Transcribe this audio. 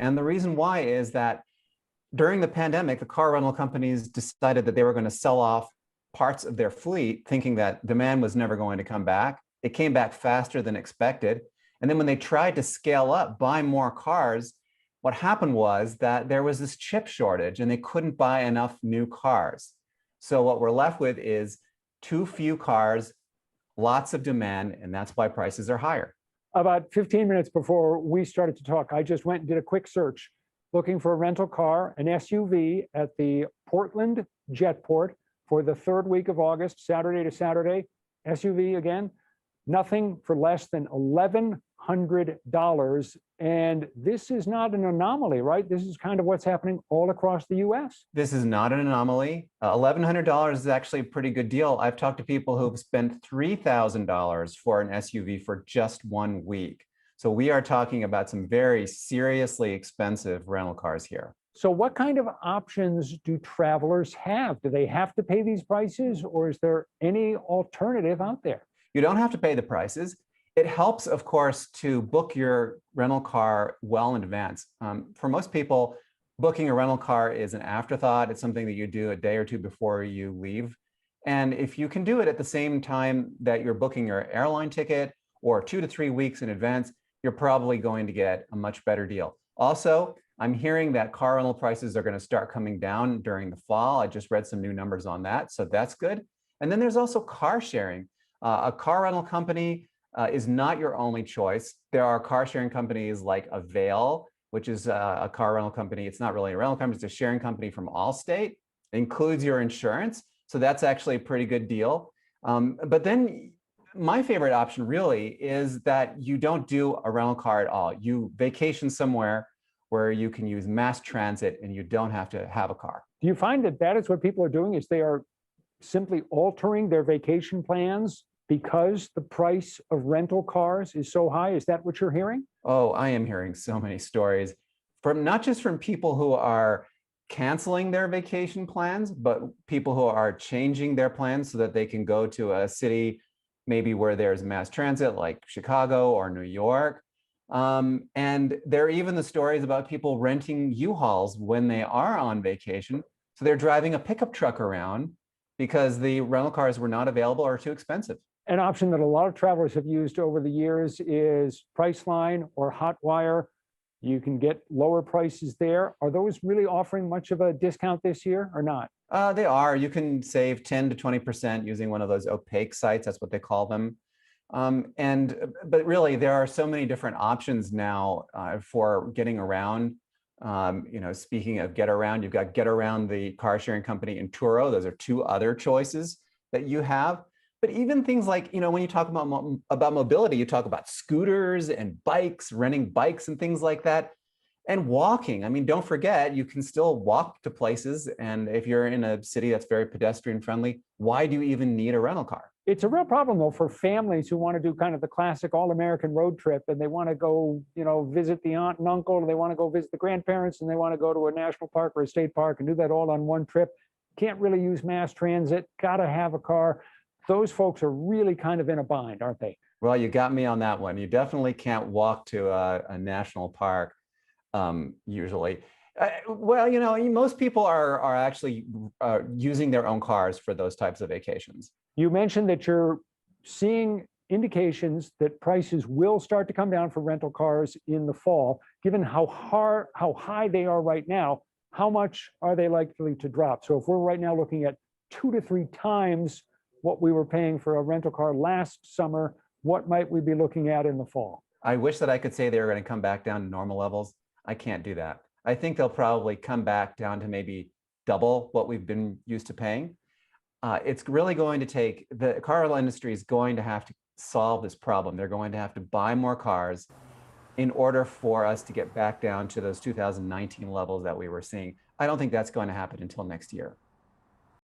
And the reason why is that during the pandemic, the car rental companies decided that they were going to sell off parts of their fleet, thinking that demand was never going to come back. It came back faster than expected. And then when they tried to scale up, buy more cars, what happened was that there was this chip shortage and they couldn't buy enough new cars. So what we're left with is too few cars, lots of demand, and that's why prices are higher. About 15 minutes before we started to talk, I just went and did a quick search looking for a rental car, an SUV at the Portland Jetport for the third week of August, Saturday to Saturday. SUV again, nothing for less than $1,100. And this is not an anomaly, right? This is kind of what's happening all across the US. This is not an anomaly. $1,100 is actually a pretty good deal. I've talked to people who've spent $3,000 for an SUV for just 1 week. So we are talking about some very seriously expensive rental cars here. So what kind of options do travelers have? Do they have to pay these prices, or is there any alternative out there? You don't have to pay the prices. It helps, of course, to book your rental car well in advance. For most people, booking a rental car is an afterthought. It's something that you do a day or two before you leave. And if you can do it at the same time that you're booking your airline ticket or 2 to 3 weeks in advance, you're probably going to get a much better deal. Also, I'm hearing that car rental prices are going to start coming down during the fall. I just read some new numbers on that, so that's good. And then there's also car sharing. A car rental company is not your only choice. There are car sharing companies like Avail, which is a car rental company. It's not really a rental company, it's a sharing company from Allstate. It includes your insurance, so that's actually a pretty good deal. But then my favorite option really is that you don't do a rental car at all. You vacation somewhere where you can use mass transit and you don't have to have a car. Do you find that that is what people are doing, is they are simply altering their vacation plans because the price of rental cars is so high? Is that what you're hearing? Oh, I am hearing so many stories from not just from people who are canceling their vacation plans, but people who are changing their plans so that they can go to a city maybe where there's mass transit like Chicago or New York. And there are even the stories about people renting U-Hauls when they are on vacation. So they're driving a pickup truck around because the rental cars were not available or too expensive. An option that a lot of travelers have used over the years is Priceline or Hotwire. You can get lower prices there. Are those really offering much of a discount this year or not? They are. You can save 10 to 20% using one of those opaque sites. That's what they call them. But really, there are so many different options now for getting around. Speaking of get around, you've got Get Around, the car sharing company, and Turo. Those are two other choices that you have. But even things like, when you talk about mobility, you talk about scooters and bikes, renting bikes and things like that. And walking. I mean, don't forget, you can still walk to places. And if you're in a city that's very pedestrian friendly, why do you even need a rental car? It's a real problem, though, for families who want to do kind of the classic all-American road trip, and they want to go, visit the aunt and uncle, and they want to go visit the grandparents, and they want to go to a national park or a state park and do that all on one trip. Can't really use mass transit, got to have a car. Those folks are really kind of in a bind, aren't they? Well, you got me on that one. You definitely can't walk to a national park usually. Most people are actually using their own cars for those types of vacations. You mentioned that you're seeing indications that prices will start to come down for rental cars in the fall. Given how high they are right now, how much are they likely to drop? So if we're right now looking at 2 to 3 times what we were paying for a rental car last summer, what might we be looking at in the fall? I wish that I could say they were going to come back down to normal levels. I can't do that. I think they'll probably come back down to maybe double what we've been used to paying. It's really going to take, the car industry is going to have to solve this problem. They're going to have to buy more cars in order for us to get back down to those 2019 levels that we were seeing. I don't think that's going to happen until next year.